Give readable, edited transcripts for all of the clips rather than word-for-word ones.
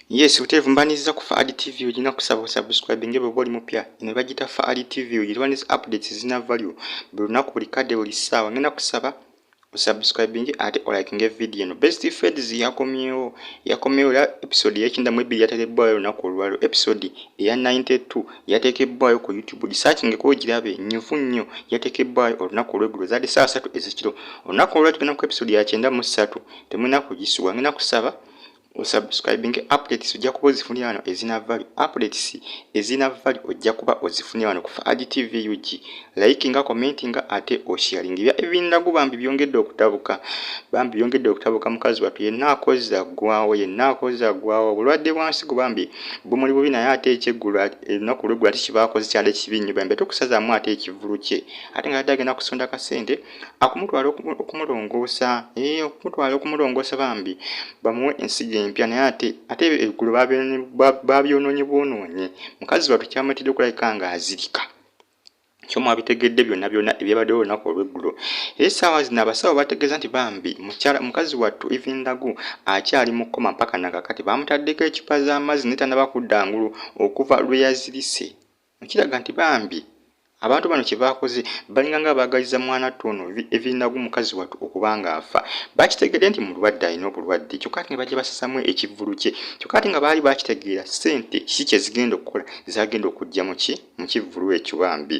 Yes, utevumbaniza ku Fahad TV ujina kusaba subscribe ngebe boli mupya ine bagita Fahad TV ujirwaniza updates zina value bulunaku buli kade buli sawa ngena kusaba subscribe ngi ate like nge video no best friends yakomyewo la episode yekinda mwebili yatekebwayo lunaku olwalo episode ya 92 yatekebwayo ku YouTube searching ko girabe nyivu nnyo yatekebwayo olunaku olweggulo zali saa 3 ezikiro olunaku olwalo tugenda ku episode ya 93 temuna kugisuwa ngena kusaba subscribing updates ojja kuba ozifunira wano ezina value updates ezina value ojja kuba ozifunira wano ku Fahad TV UG likinga commentinga ate osharing bya ebindagu bambi byongedde okutabuka mukazi watu yenna akoza gwawo bulwadde bwansi bambi bumuli bubi naye ate ekyeggulo enaku lweggulo ate kibakoze kyale kibi nnyo bambi tukusazaamu ate ekivulu kye ate nga agenda kusonda kasente akumutwala okumulongoosa bambi bamuwe ensige mpya naye ate eggulu babyonoonye bwonoonye mukazi watu kyamatidde okulabika nga azirika kyo mwabitegedde byonna ebyabaddewo olunaku olweggulo essaawa zino abasawo bategeeza nti bambi mukazi wattu Ivindagu akyali mu kkoma mpaka nakakati bamutaddeko ekipa z'amazzi netannaba kudda ngulu okuva lwe yazirise ekiraga nti bambi abantu bano kye bakoze balinga nga baagaliza mwana ttono Ivindagu mukazi wattu okubanga afa bakitegedde nti mulwadde alina obulwadde kyokka ate nga bajja basasamu ekivulu kye kyokka ate nga baali bakitegeera ssente kiki kye zigenda okukola zagenda okujja mu kivulu ekyo bambi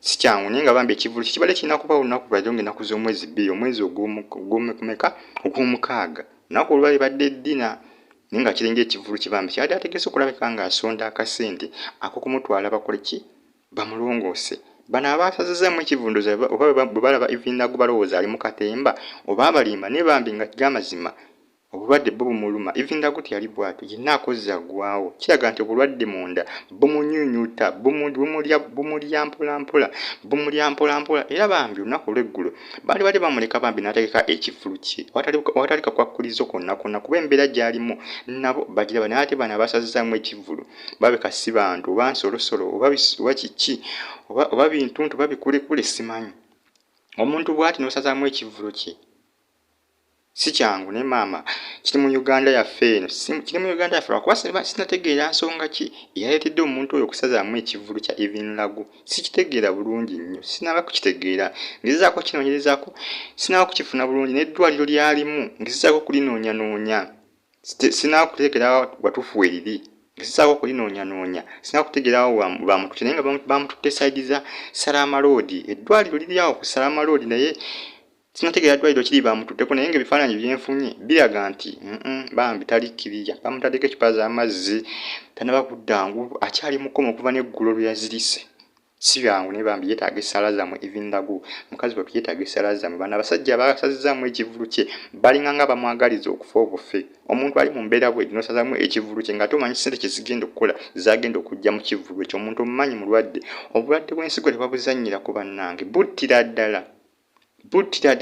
si kyangu naye nga bambi ekivulu kibadde kirina kuba olunaku lwajjo ng'ennaku z'omwezi bbiri omwezi ogw'omukaaga olunaku olwali badde ddina naye nga kiringa ekivulu kibambi kyali ategese okulabika ng'asonda akasente ak'okumutwala bakole ki bamulongoose bano abaasazizaamu ekivunduza oba bwe balaba Ivindagu balowooza ali mu katemba oba abalimba naye bambi nga gy'amazima obulwadde bwo bumuluma Ivindagu teyali bwatu yenna akozza ggwawo kiraga nti obulwadde munda bumunyunyuta bumulya mpolampola era bambi olunaku olweggulo baali bamuleka bambi n'ategeka ekivulu kye awatali kakwakkulizo konna kuba embeera gy'alimu nabo bagiraba naye ate bano abasazizaamu ekivulu babeka si bantu oba nsolosolo oba kiki oba bintuntu babikulekule simanyi omuntu bw'ati n'osazaamu ekivulu kye si kyangu ne maama kiri mu Uganda yaffe eno lwakuba sinategeera nsonga ki eyaleetedde omuntu oyo okusazaamu ekivulu kya Ivindagu sikitegeera bulungi nnyo sinaba kukitegeera ngezezaako kinoonyerezaako sinaba kukifuna bulungi n'eddwaliro lyalimu ngezezaako kulinoonya sinaba kutegeera watuufu weriri ngezezaako kulinoonya sinaba kutegeerawo bamututte naye nga bamututte sayidi za Salama Road eddwaliro liri awo ku Salama Road naye sinategeera ddwaliro kiri bamututteko naye ng'ebifaananyi byenfunye biraga nti bambi talikkirira bamutaddeko ekipa z'amazzi tannaba kudda ngulu akyali mu kkoma okuva n'eggulo lwe yazirise si byangu naye bambi yeetaaga essaala zammwe Ivindagu mukazi wattu yeetaaga essaala zammwe bano abasajja abasazizaamu ekivulu kye balinga nga bamwagaliza okufa obufe omuntu ali mu mbeera bwe n'osazaamu ekivulu kye nga tomanyi ssente kye zigenda okukola zagenda okujja mu kivulu ekyo omuntu omumanyi mulwadde obulwadde bw'ensigo tebabuzannyira ku bannange buttira ddala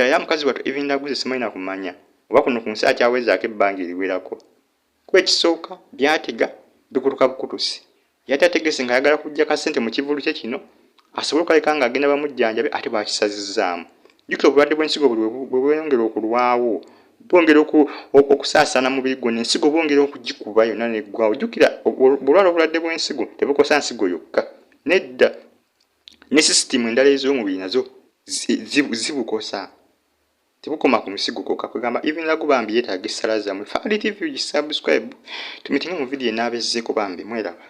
era mukazi wattu Ivindagu ze simanyi na kumanya oba kuno ku nsi akyawezaako ebbanga eriwerako kuba ekisooka byatega bikutuka bukutusi yali ategese ng'ayagala kujja kasente mu kivulu kye kino asobole okaleka ng'agenda bamujjanjabe ate bwakisazizaamu jjukira obulwadde bw'ensigo bwe bweyongera okulwawo bwongera okusaasaana mu mubiri gwonna ensigo bwongera okugikuba yonna neggwawo jjukira obulwadde bw'ensigo tebukosa nsigo yokka nedda ne sisitimu endala ez'omubiri nazo zibukosa tebukoma ku misigo kokka kugamba Ivindagu bambi yeetaaga essaala zammwe Fahad TV subscribe tumitinge mu video enaabezzeeko bambi mweraba